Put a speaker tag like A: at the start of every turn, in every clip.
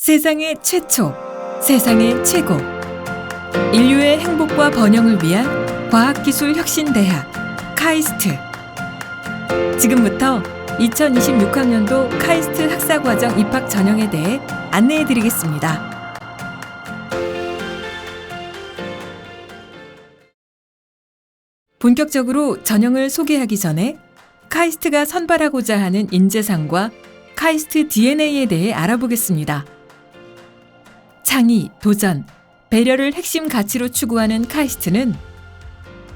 A: 세상의 최초, 세상의 최고. 인류의 행복과 번영을 위한 과학기술 혁신대학 카이스트. 지금부터 2026학년도 카이스트 학사과정 입학 전형에 대해 안내해 드리겠습니다. 본격적으로 전형을 소개하기 전에 카이스트가 선발하고자 하는 인재상과 카이스트 DNA에 대해 알아보겠습니다. 창의, 도전, 배려를 핵심 가치로 추구하는 카이스트는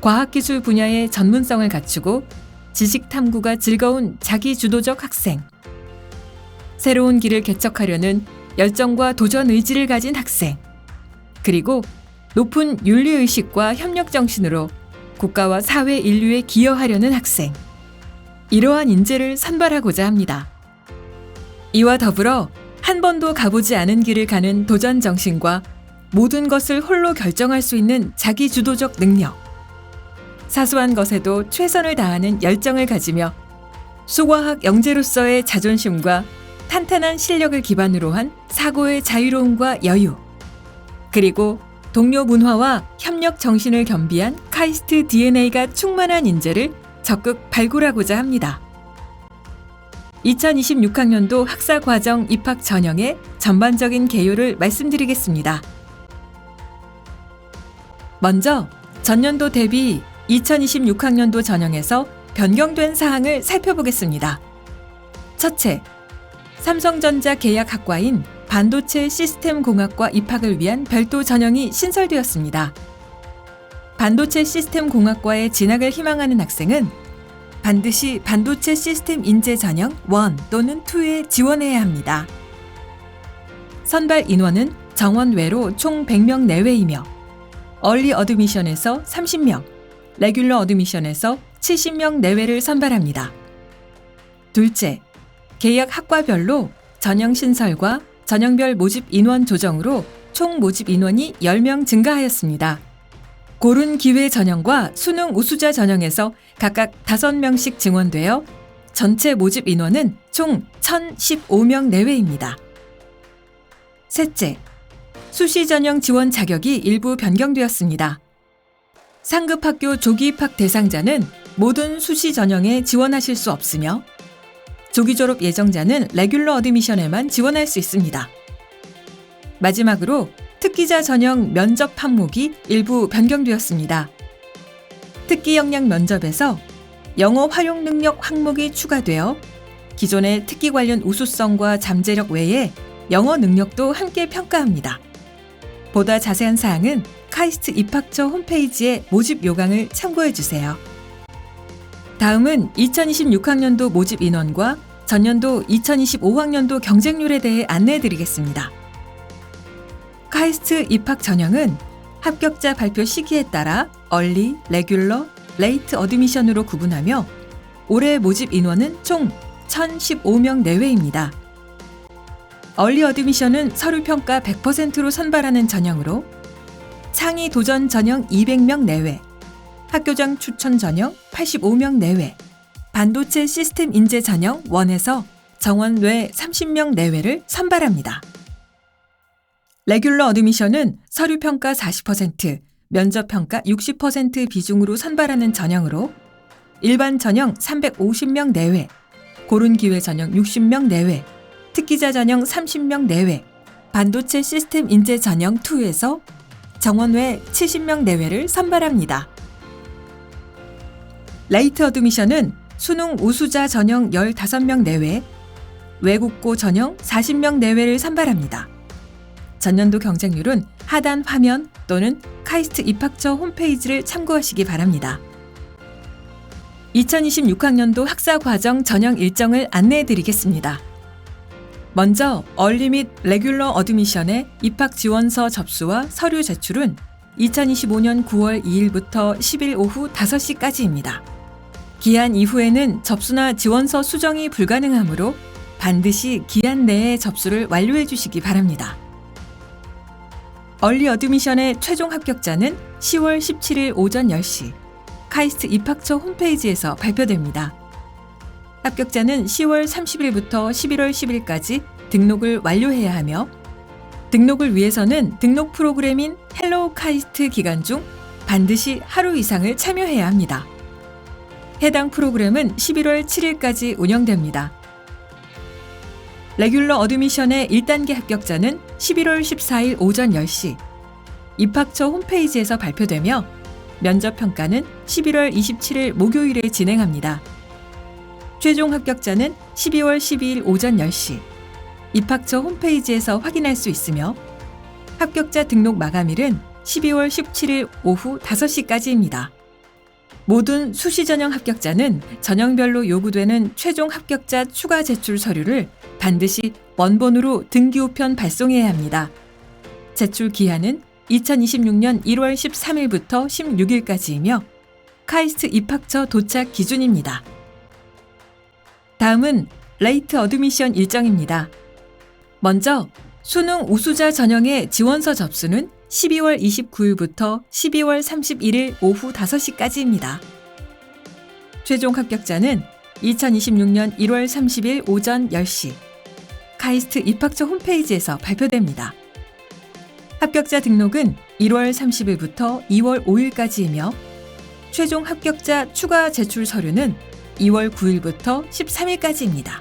A: 과학기술 분야의 전문성을 갖추고 지식 탐구가 즐거운 자기주도적 학생, 새로운 길을 개척하려는 열정과 도전 의지를 가진 학생, 그리고 높은 윤리의식과 협력정신으로 국가와 사회 인류에 기여하려는 학생, 이러한 인재를 선발하고자 합니다. 이와 더불어 한 번도 가보지 않은 길을 가는 도전 정신과 모든 것을 홀로 결정할 수 있는 자기주도적 능력, 사소한 것에도 최선을 다하는 열정을 가지며 수과학 영재로서의 자존심과 탄탄한 실력을 기반으로 한 사고의 자유로움과 여유, 그리고 동료 문화와 협력 정신을 겸비한 카이스트 DNA가 충만한 인재를 적극 발굴하고자 합니다. 2026학년도 학사과정 입학 전형의 전반적인 개요를 말씀드리겠습니다. 먼저 전년도 대비 2026학년도 전형에서 변경된 사항을 살펴보겠습니다. 첫째, 삼성전자 계약학과인 반도체 시스템 공학과 입학을 위한 별도 전형이 신설되었습니다. 반도체 시스템 공학과에 진학을 희망하는 학생은 반드시 반도체 시스템 인재 전형 1 또는 2에 지원해야 합니다. 선발 인원은 정원 외로 총 100명 내외이며 얼리 어드미션에서 30명, 레귤러 어드미션에서 70명 내외를 선발합니다. 둘째, 계약 학과별로 전형 신설과 전형별 모집 인원 조정으로 총 모집 인원이 10명 증가하였습니다. 고른 기회 전형과 수능 우수자 전형에서 각각 5명씩 증원되어 전체 모집 인원은 총 1,015명 내외입니다. 셋째, 수시 전형 지원 자격이 일부 변경되었습니다. 상급학교 조기 입학 대상자는 모든 수시 전형에 지원하실 수 없으며 조기 졸업 예정자는 레귤러 어드미션에만 지원할 수 있습니다. 마지막으로 특기자 전형 면접 항목이 일부 변경되었습니다. 특기 역량 면접에서 영어 활용 능력 항목이 추가되어 기존의 특기 관련 우수성과 잠재력 외에 영어 능력도 함께 평가합니다. 보다 자세한 사항은 카이스트 입학처 홈페이지의 모집 요강을 참고해 주세요. 다음은 2026학년도 모집 인원과 전년도 2025학년도 경쟁률에 대해 안내해 드리겠습니다. 카이스트 입학 전형은 합격자 발표 시기에 따라 얼리, 레귤러, 레이트 어드미션으로 구분하며 올해 모집 인원은 총 1,015명 내외입니다. 얼리 어드미션은 서류평가 100%로 선발하는 전형으로 창의 도전 전형 200명 내외, 학교장 추천 전형 85명 내외, 반도체 시스템 인재 전형 1에서 정원 외 30명 내외를 선발합니다. 레귤러 어드미션은 서류평가 40%, 면접평가 60% 비중으로 선발하는 전형으로 일반 전형 350명 내외, 고른 기회 전형 60명 내외, 특기자 전형 30명 내외, 반도체 시스템 인재 전형 2에서 정원 외 70명 내외를 선발합니다. 레이트 어드미션은 수능 우수자 전형 15명 내외, 외국고 전형 40명 내외를 선발합니다. 전년도 경쟁률은 하단 화면 또는 카이스트 입학처 홈페이지를 참고하시기 바랍니다. 2026학년도 학사과정 전형 일정을 안내해 드리겠습니다. 먼저 얼리 및 레귤러 어드미션의 입학 지원서 접수와 서류 제출은 2025년 9월 2일부터 10일 오후 5시까지입니다. 기한 이후에는 접수나 지원서 수정이 불가능하므로 반드시 기한 내에 접수를 완료해 주시기 바랍니다. 얼리 어드미션의 최종 합격자는 10월 17일 오전 10시 카이스트 입학처 홈페이지에서 발표됩니다. 합격자는 10월 30일부터 11월 10일까지 등록을 완료해야 하며 등록을 위해서는 등록 프로그램인 헬로우 카이스트 기간 중 반드시 하루 이상을 참여해야 합니다. 해당 프로그램은 11월 7일까지 운영됩니다. 레귤러 어드미션의 1단계 합격자는 11월 14일 오전 10시 입학처 홈페이지에서 발표되며 면접 평가는 11월 27일 목요일에 진행합니다. 최종 합격자는 12월 12일 오전 10시 입학처 홈페이지에서 확인할 수 있으며 합격자 등록 마감일은 12월 17일 오후 5시까지입니다. 모든 수시 전형 합격자는 전형별로 요구되는 최종 합격자 추가 제출 서류를 반드시 원본으로 등기우편 발송해야 합니다. 제출 기한은 2026년 1월 13일부터 16일까지이며 카이스트 입학처 도착 기준입니다. 다음은 레이트 어드미션 일정입니다. 먼저 수능 우수자 전형의 지원서 접수는 12월 29일부터 12월 31일 오후 5시까지입니다. 최종 합격자는 2026년 1월 30일 오전 10시 카이스트 입학처 홈페이지에서 발표됩니다. 합격자 등록은 1월 30일부터 2월 5일까지이며 최종 합격자 추가 제출 서류는 2월 9일부터 13일까지입니다.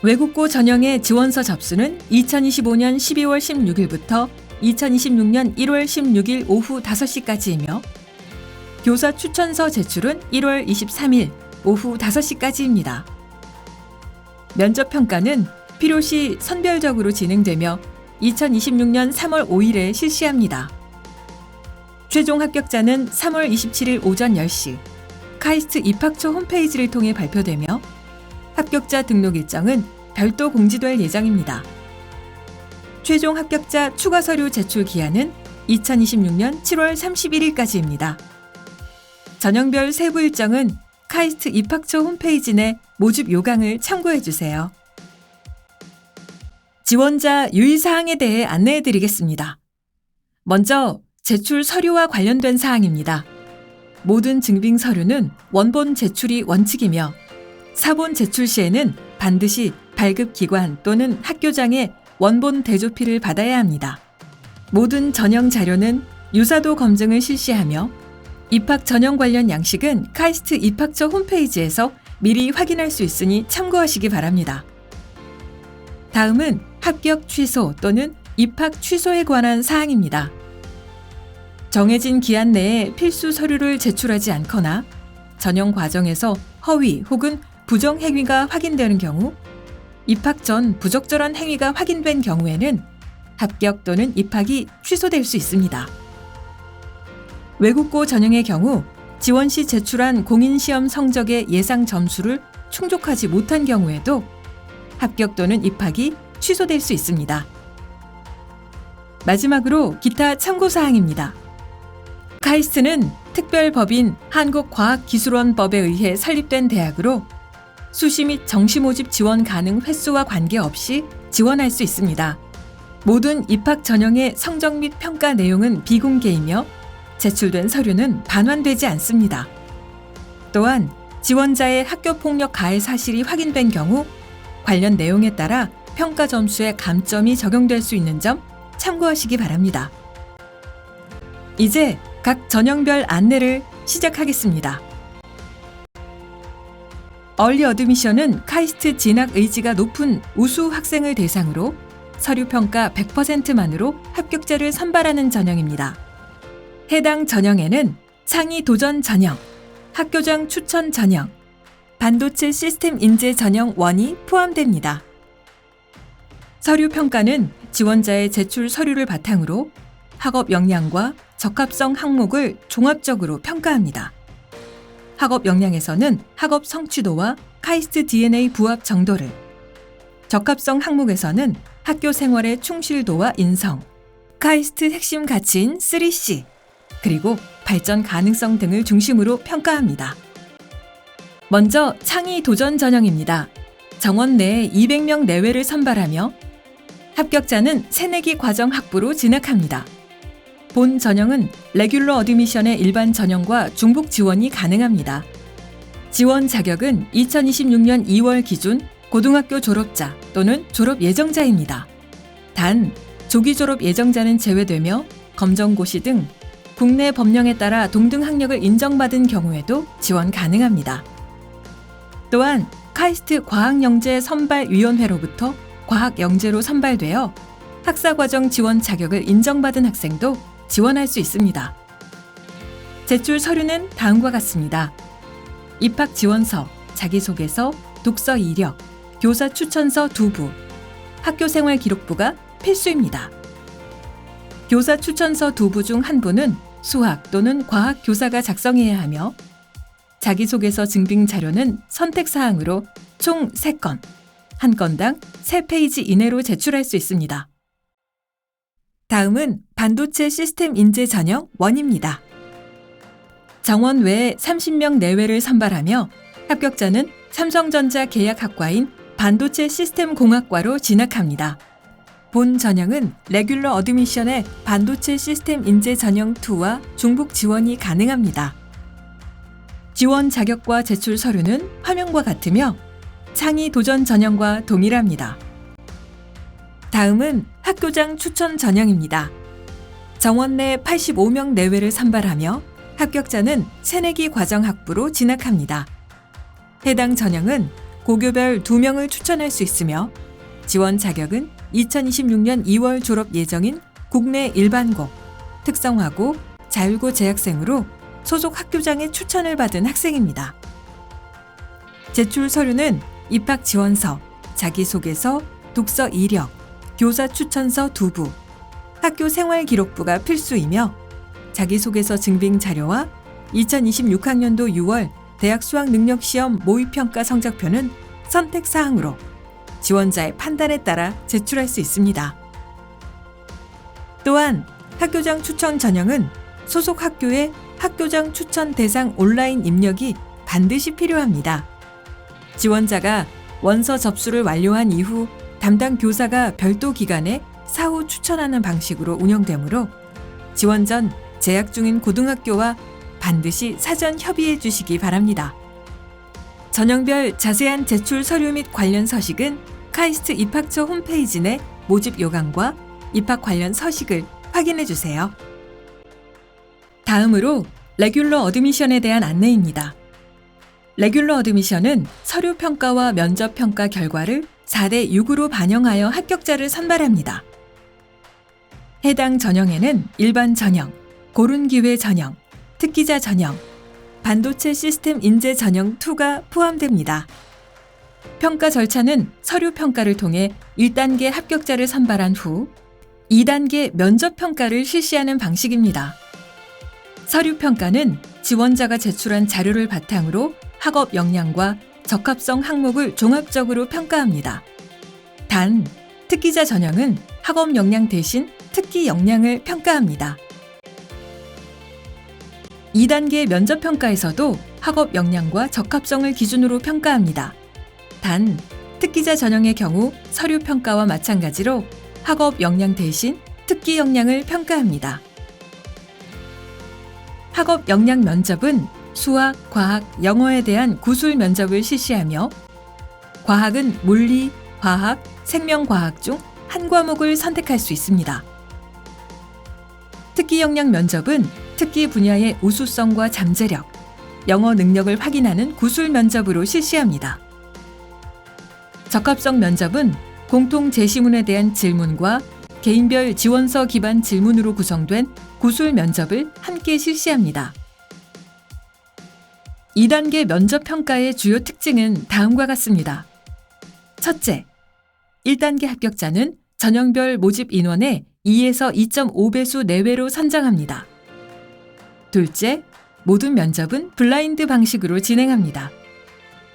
A: 외국고 전형의 지원서 접수는 2025년 12월 16일부터 2026년 1월 16일 오후 5시까지이며 교사 추천서 제출은 1월 23일 오후 5시까지입니다. 면접 평가는 필요시 선별적으로 진행되며 2026년 3월 5일에 실시합니다. 최종 합격자는 3월 27일 오전 10시 카이스트 입학처 홈페이지를 통해 발표되며 합격자 등록 일정은 별도 공지될 예정입니다. 최종 합격자 추가 서류 제출 기한은 2026년 7월 31일까지입니다. 전형별 세부 일정은 카이스트 입학처 홈페이지 내 모집 요강을 참고해 주세요. 지원자 유의사항에 대해 안내해 드리겠습니다. 먼저 제출 서류와 관련된 사항입니다. 모든 증빙 서류는 원본 제출이 원칙이며 사본 제출 시에는 반드시 발급기관 또는 학교장의 원본 대조피를 받아야 합니다. 모든 전형 자료는 유사도 검증을 실시하며 입학 전형 관련 양식은 카이스트 입학처 홈페이지에서 미리 확인할 수 있으니 참고하시기 바랍니다. 다음은 합격 취소 또는 입학 취소에 관한 사항입니다. 정해진 기한 내에 필수 서류를 제출하지 않거나 전형 과정에서 허위 혹은 부정 행위가 확인되는 경우, 입학 전 부적절한 행위가 확인된 경우에는 합격 또는 입학이 취소될 수 있습니다. 외국고 전형의 경우 지원 시 제출한 공인시험 성적의 예상 점수를 충족하지 못한 경우에도 합격 또는 입학이 취소될 수 있습니다. 마지막으로 기타 참고사항입니다. 카이스트는 특별법인 한국과학기술원법에 의해 설립된 대학으로 수시 및 정시 모집 지원 가능 횟수와 관계없이 지원할 수 있습니다. 모든 입학 전형의 성적 및 평가 내용은 비공개이며 제출된 서류는 반환되지 않습니다. 또한 지원자의 학교폭력 가해 사실이 확인된 경우 관련 내용에 따라 평가 점수에 감점이 적용될 수 있는 점 참고하시기 바랍니다. 이제 각 전형별 안내를 시작하겠습니다. 얼리 어드미션은 카이스트 진학 의지가 높은 우수 학생을 대상으로 서류 평가 100%만으로 합격자를 선발하는 전형입니다. 해당 전형에는 창의 도전 전형, 학교장 추천 전형, 반도체 시스템 인재 전형 1이 포함됩니다. 서류 평가는 지원자의 제출 서류를 바탕으로 학업 역량과 적합성 항목을 종합적으로 평가합니다. 학업 역량에서는 학업 성취도와 카이스트 DNA 부합 정도를, 적합성 항목에서는 학교 생활의 충실도와 인성, 카이스트 핵심 가치인 3C, 그리고 발전 가능성 등을 중심으로 평가합니다. 먼저 창의 도전 전형입니다. 정원 내에 200명 내외를 선발하며 합격자는 새내기 과정 학부로 진학합니다. 본 전형은 레귤러 어드미션의 일반 전형과 중복 지원이 가능합니다. 지원 자격은 2026년 2월 기준 고등학교 졸업자 또는 졸업 예정자입니다. 단, 조기 졸업 예정자는 제외되며 검정고시 등 국내 법령에 따라 동등 학력을 인정받은 경우에도 지원 가능합니다. 또한 카이스트 과학영재 선발위원회로부터 과학영재로 선발되어 학사과정 지원 자격을 인정받은 학생도 지원할 수 있습니다. 제출 서류는 다음과 같습니다. 입학 지원서, 자기소개서, 독서 이력, 교사 추천서 2부, 학교생활 기록부가 필수입니다. 교사 추천서 2부 중 한 부는 수학 또는 과학 교사가 작성해야 하며 자기소개서 증빙 자료는 선택사항으로 총 3건, 한 건당 3페이지 이내로 제출할 수 있습니다. 다음은 반도체 시스템 인재 전형 1입니다. 정원 외에 30명 내외를 선발하며 합격자는 삼성전자 계약학과인 반도체 시스템 공학과로 진학합니다. 본 전형은 레귤러 어드미션의 반도체 시스템 인재 전형 2와 중복 지원이 가능합니다. 지원 자격과 제출 서류는 화면과 같으며 창의 도전 전형과 동일합니다. 다음은 학교장 추천 전형입니다. 정원 내 85명 내외를 선발하며 합격자는 새내기 과정 학부로 진학합니다. 해당 전형은 고교별 2명을 추천할 수 있으며 지원 자격은 2026년 2월 졸업 예정인 국내 일반고, 특성화고, 자율고 재학생으로 소속 학교장의 추천을 받은 학생입니다. 제출 서류는 입학 지원서, 자기소개서, 독서 이력, 교사 추천서 2부, 학교 생활 기록부가 필수이며 자기소개서 증빙 자료와 2026학년도 6월 대학 수학 능력 시험 모의평가 성적표는 선택사항으로 지원자의 판단에 따라 제출할 수 있습니다. 또한 학교장 추천 전형은 소속 학교의 학교장 추천 대상 온라인 입력이 반드시 필요합니다. 지원자가 원서 접수를 완료한 이후 담당 교사가 별도 기간에 사후 추천하는 방식으로 운영되므로 지원 전 재학 중인 고등학교와 반드시 사전 협의해 주시기 바랍니다. 전형별 자세한 제출 서류 및 관련 서식은 카이스트 입학처 홈페이지 내 모집 요강과 입학 관련 서식을 확인해 주세요. 다음으로 레귤러 어드미션에 대한 안내입니다. 레귤러 어드미션은 서류 평가와 면접 평가 결과를 4대 6으로 반영하여 합격자를 선발합니다. 해당 전형에는 일반 전형, 고른 기회 전형, 특기자 전형, 반도체 시스템 인재 전형 2가 포함됩니다. 평가 절차는 서류 평가를 통해 1단계 합격자를 선발한 후 2단계 면접 평가를 실시하는 방식입니다. 서류 평가는 지원자가 제출한 자료를 바탕으로 학업 역량과 적합성 항목을 종합적으로 평가합니다. 단, 특기자 전형은 학업 역량 대신 특기 역량을 평가합니다. 2단계 면접 평가에서도 학업 역량과 적합성을 기준으로 평가합니다. 단, 특기자 전형의 경우 서류 평가와 마찬가지로 학업 역량 대신 특기 역량을 평가합니다. 학업 역량 면접은 수학, 과학, 영어에 대한 구술 면접을 실시하며 과학은 물리, 화학, 생명과학 중 한 과목을 선택할 수 있습니다. 특기 역량 면접은 특기 분야의 우수성과 잠재력, 영어 능력을 확인하는 구술 면접으로 실시합니다. 적합성 면접은 공통 제시문에 대한 질문과 개인별 지원서 기반 질문으로 구성된 구술 면접을 함께 실시합니다. 2단계 면접 평가의 주요 특징은 다음과 같습니다. 첫째, 1단계 합격자는 전형별 모집 인원의 2에서 2.5배수 내외로 선정합니다. 둘째, 모든 면접은 블라인드 방식으로 진행합니다.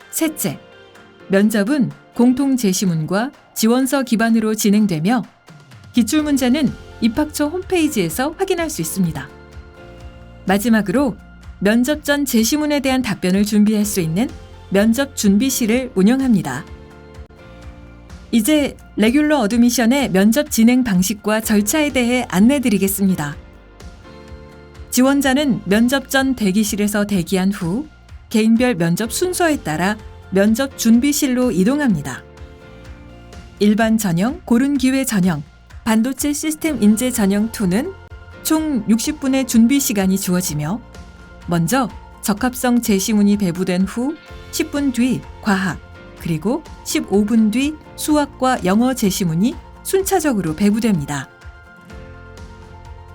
A: 셋째, 면접은 공통 제시문과 지원서 기반으로 진행되며 기출문제는 입학처 홈페이지에서 확인할 수 있습니다. 마지막으로 면접 전 제시문에 대한 답변을 준비할 수 있는 면접 준비실을 운영합니다. 이제 레귤러 어드미션의 면접 진행 방식과 절차에 대해 안내드리겠습니다. 지원자는 면접 전 대기실에서 대기한 후 개인별 면접 순서에 따라 면접 준비실로 이동합니다. 일반 전형, 고른 기회 전형, 반도체 시스템 인재 전형 2는 총 60분의 준비 시간이 주어지며 먼저 적합성 제시문이 배부된 후 10분 뒤 과학, 그리고 15분 뒤 수학과 영어 제시문이 순차적으로 배부됩니다.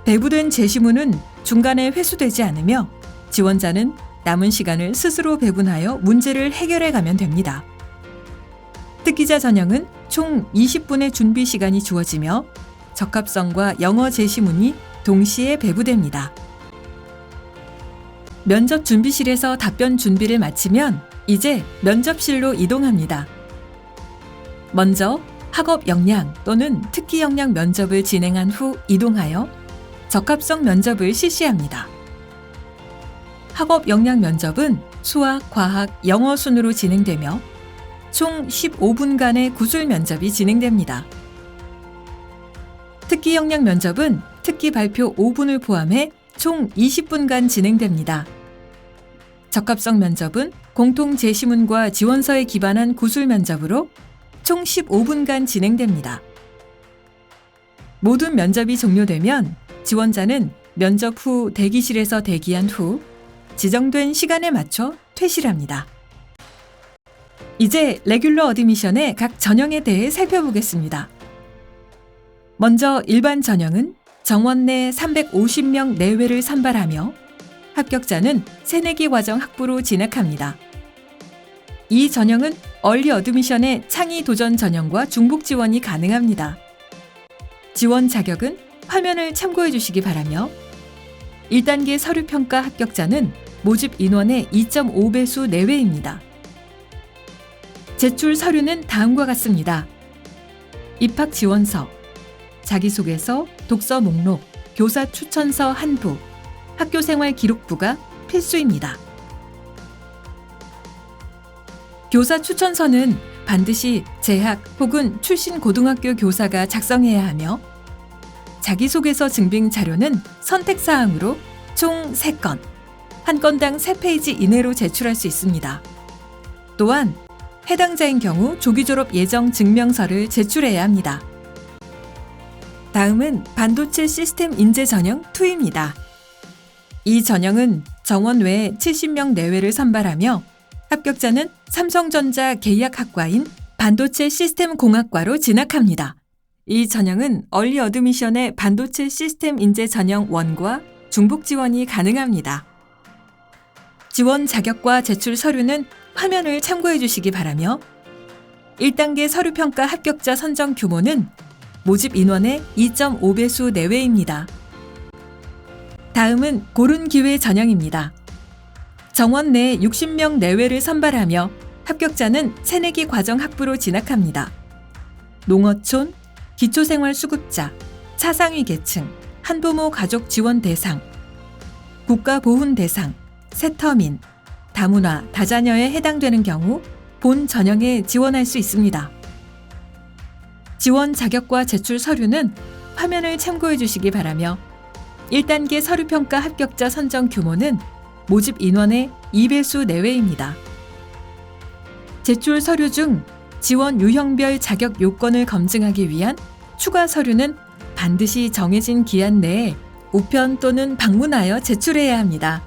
A: 배부된 제시문은 중간에 회수되지 않으며 지원자는 남은 시간을 스스로 배분하여 문제를 해결해 가면 됩니다. 특기자 전형은 총 20분의 준비 시간이 주어지며 적합성과 영어 제시문이 동시에 배부됩니다. 면접 준비실에서 답변 준비를 마치면 이제 면접실로 이동합니다. 먼저 학업 역량 또는 특기 역량 면접을 진행한 후 이동하여 적합성 면접을 실시합니다. 학업 역량 면접은 수학, 과학, 영어 순으로 진행되며 총 15분간의 구술 면접이 진행됩니다. 특기 역량 면접은 특기 발표 5분을 포함해 총 20분간 진행됩니다. 적합성 면접은 공통 제시문과 지원서에 기반한 구술 면접으로 총 15분간 진행됩니다. 모든 면접이 종료되면 지원자는 면접 후 대기실에서 대기한 후 지정된 시간에 맞춰 퇴실합니다. 이제 레귤러 어드미션의 각 전형에 대해 살펴보겠습니다. 먼저 일반 전형은 정원 내 350명 내외를 선발하며 합격자는 새내기 과정 학부로 진학합니다. 이 전형은 얼리 어드미션의 창의 도전 전형과 중복 지원이 가능합니다. 지원 자격은 화면을 참고해 주시기 바라며 1단계 서류평가 합격자는 모집 인원의 2.5배수 내외입니다. 제출 서류는 다음과 같습니다. 입학 지원서, 자기소개서, 독서 목록, 교사 추천서 한 부, 학교생활 기록부가 필수입니다. 교사 추천서는 반드시 재학 혹은 출신 고등학교 교사가 작성해야 하며 자기소개서 증빙 자료는 선택사항으로 총 3건, 한 건당 3페이지 이내로 제출할 수 있습니다. 또한 해당자인 경우 조기 졸업 예정 증명서를 제출해야 합니다. 다음은 반도체 시스템 인재 전형 2입니다. 이 전형은 정원 외에 70명 내외를 선발하며 합격자는 삼성전자 계약학과인 반도체 시스템 공학과로 진학합니다. 이 전형은 얼리 어드미션의 반도체 시스템 인재 전형 1과 중복 지원이 가능합니다. 지원 자격과 제출 서류는 화면을 참고해 주시기 바라며 1단계 서류평가 합격자 선정 규모는 모집 인원의 2.5배수 내외입니다. 다음은 고른 기회 전형입니다. 정원 내 60명 내외를 선발하며 합격자는 새내기 과정 학부로 진학합니다. 농어촌, 기초생활수급자, 차상위 계층, 한부모 가족 지원 대상, 국가보훈 대상, 세터민, 다문화, 다자녀에 해당되는 경우 본 전형에 지원할 수 있습니다. 지원 자격과 제출 서류는 화면을 참고해 주시기 바라며 1단계 서류평가 합격자 선정 규모는 모집 인원의 2배수 내외입니다. 제출 서류 중 지원 유형별 자격 요건을 검증하기 위한 추가 서류는 반드시 정해진 기한 내에 우편 또는 방문하여 제출해야 합니다.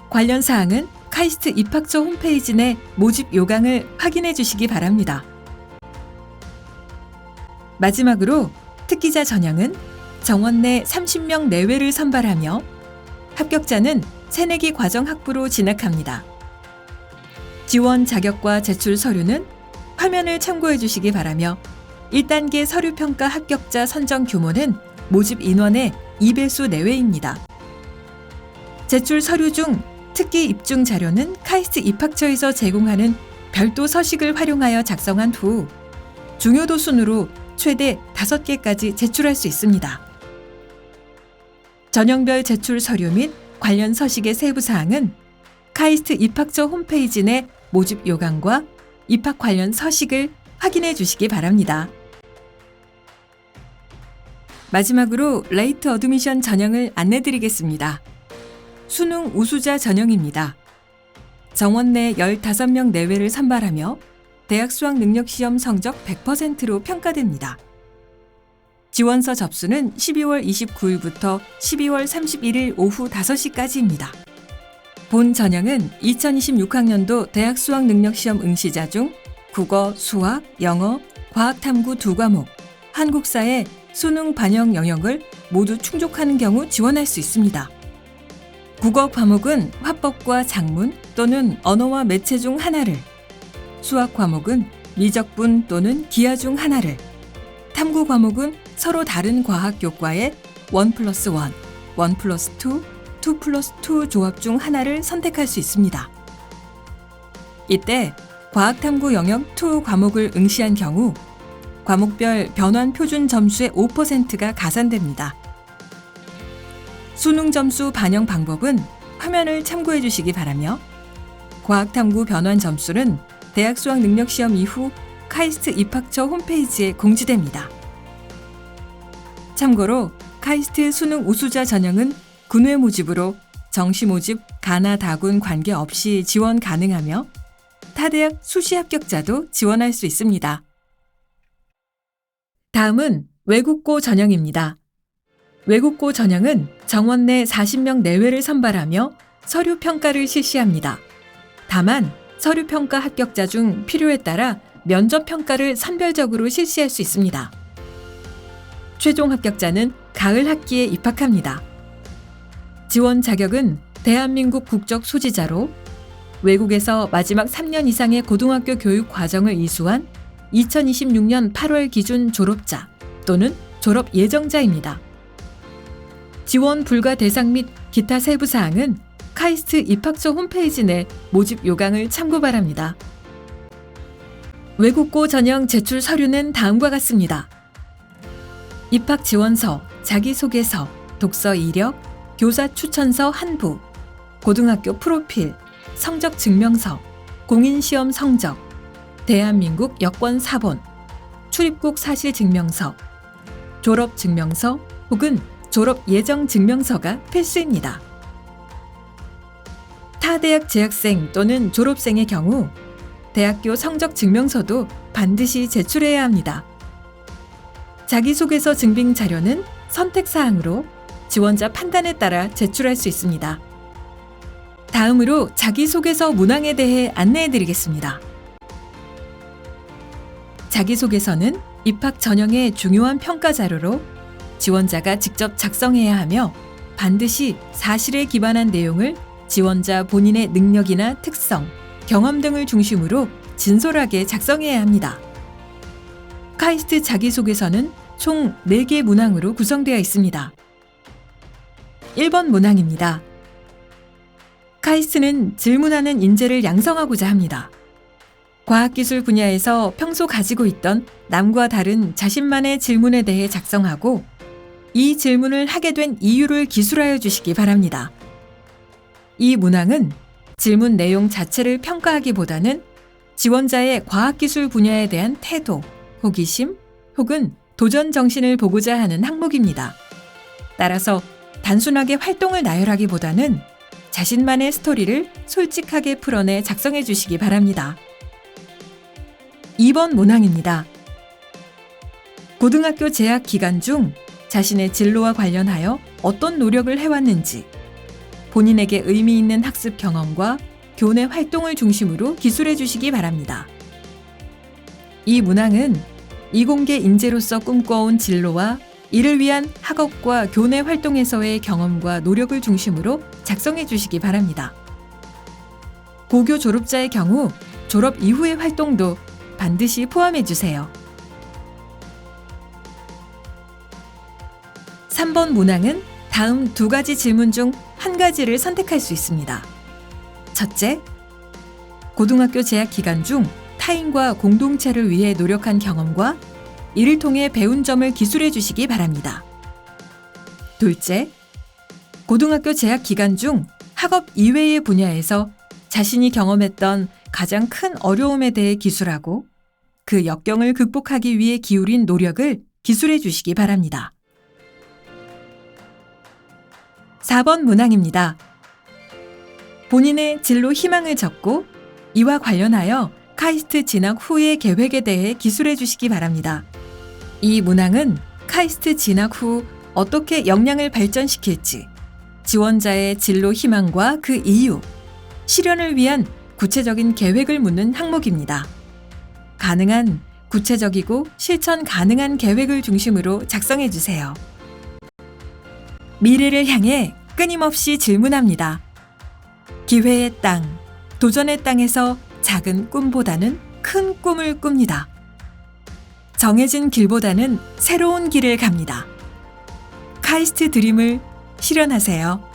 A: 관련 사항은 카이스트 입학처 홈페이지 내 모집 요강을 확인해 주시기 바랍니다. 마지막으로 특기자 전형은 정원 내 30명 내외를 선발하며 합격자는 새내기 과정 학부로 진학합니다. 지원 자격과 제출 서류는 화면을 참고해 주시기 바라며 1단계 서류평가 합격자 선정 규모는 모집 인원의 2배수 내외입니다. 제출 서류 중 특기 입증 자료는 카이스트 입학처에서 제공하는 별도 서식을 활용하여 작성한 후 중요도 순으로 최대 5개까지 제출할 수 있습니다. 전형별 제출 서류 및 관련 서식의 세부 사항은 카이스트 입학처 홈페이지 내 모집 요강과 입학 관련 서식을 확인해 주시기 바랍니다. 마지막으로 레이트 어드미션 전형을 안내 드리겠습니다. 수능 우수자 전형입니다. 정원 내 15명 내외를 선발하며 대학 수학 능력 시험 성적 100%로 평가됩니다. 지원서 접수는 12월 29일부터 12월 31일 오후 5시까지입니다. 본 전형은 2026학년도 대학 수학능력시험 응시자 중 국어, 수학, 영어, 과학탐구 2과목, 한국사의 수능 반영 영역을 모두 충족하는 경우 지원할 수 있습니다. 국어 과목은 화법과 작문 또는 언어와 매체 중 하나를, 수학 과목은 미적분 또는 기하 중 하나를, 탐구 과목은 서로 다른 과학 교과의 1+1, 1+2, 2+2 조합 중 하나를 선택할 수 있습니다. 이때 과학탐구 영역 2 과목을 응시한 경우 과목별 변환 표준 점수의 5%가 가산됩니다. 수능 점수 반영 방법은 화면을 참고해 주시기 바라며 과학탐구 변환 점수는 대학 수학능력시험 이후 카이스트 입학처 홈페이지에 공지됩니다. 참고로 카이스트 수능 우수자 전형은 군회 모집으로 정시 모집 가나 다군 관계없이 지원 가능하며 타대학 수시 합격자도 지원할 수 있습니다. 다음은 외국고 전형입니다. 외국고 전형은 정원 내 40명 내외를 선발하며 서류 평가를 실시합니다. 다만 서류 평가 합격자 중 필요에 따라 면접 평가를 선별적으로 실시할 수 있습니다. 최종 합격자는 가을 학기에 입학합니다. 지원 자격은 대한민국 국적 소지자로 외국에서 마지막 3년 이상의 고등학교 교육 과정을 이수한 2026년 8월 기준 졸업자 또는 졸업 예정자입니다. 지원 불가 대상 및 기타 세부 사항은 카이스트 입학처 홈페이지 내 모집 요강을 참고 바랍니다. 외국고 전형 제출 서류는 다음과 같습니다. 입학 지원서, 자기소개서, 독서 이력, 교사 추천서 한 부, 고등학교 프로필, 성적 증명서, 공인시험 성적, 대한민국 여권 사본, 출입국 사실 증명서, 졸업 증명서 혹은 졸업 예정 증명서가 필수입니다. 타 대학 재학생 또는 졸업생의 경우 대학교 성적 증명서도 반드시 제출해야 합니다. 자기소개서 증빙 자료는 선택사항으로 지원자 판단에 따라 제출할 수 있습니다. 다음으로 자기소개서 문항에 대해 안내해 드리겠습니다. 자기소개서는 입학 전형의 중요한 평가 자료로 지원자가 직접 작성해야 하며 반드시 사실에 기반한 내용을 지원자 본인의 능력이나 특성, 경험 등을 중심으로 진솔하게 작성해야 합니다. 카이스트 자기소개서는 총 4개 문항으로 구성되어 있습니다. 1번 문항입니다. 카이스트는 질문하는 인재를 양성하고자 합니다. 과학기술 분야에서 평소 가지고 있던 남과 다른 자신만의 질문에 대해 작성하고 이 질문을 하게 된 이유를 기술하여 주시기 바랍니다. 이 문항은 질문 내용 자체를 평가하기보다는 지원자의 과학기술 분야에 대한 태도, 호기심 혹은 도전 정신을 보고자 하는 항목입니다. 따라서 단순하게 활동을 나열하기보다는 자신만의 스토리를 솔직하게 풀어내 작성해 주시기 바랍니다. 2번 문항입니다. 고등학교 재학 기간 중 자신의 진로와 관련하여 어떤 노력을 해왔는지, 본인에게 의미 있는 학습 경험과 교내 활동을 중심으로 기술해 주시기 바랍니다. 이 문항은 이공계 인재로서 꿈꿔온 진로와 이를 위한 학업과 교내 활동에서의 경험과 노력을 중심으로 작성해 주시기 바랍니다. 고교 졸업자의 경우 졸업 이후의 활동도 반드시 포함해 주세요. 3번 문항은 다음 2가지 질문 중 1가지를 선택할 수 있습니다. 첫째, 고등학교 재학 기간 중 타인과 공동체를 위해 노력한 경험과 이를 통해 배운 점을 기술해 주시기 바랍니다. 둘째, 고등학교 재학 기간 중 학업 이외의 분야에서 자신이 경험했던 가장 큰 어려움에 대해 기술하고 그 역경을 극복하기 위해 기울인 노력을 기술해 주시기 바랍니다. 4번 문항입니다. 본인의 진로 희망을 적고 이와 관련하여 카이스트 진학 후의 계획에 대해 기술해 주시기 바랍니다. 이 문항은 카이스트 진학 후 어떻게 역량을 발전시킬지, 지원자의 진로 희망과 그 이유, 실현을 위한 구체적인 계획을 묻는 항목입니다. 가능한 구체적이고 실천 가능한 계획을 중심으로 작성해 주세요. 미래를 향해 끊임없이 질문합니다. 기회의 땅, 도전의 땅에서 작은 꿈보다는 큰 꿈을 꿉니다. 정해진 길보다는 새로운 길을 갑니다. 카이스트 드림을 실현하세요.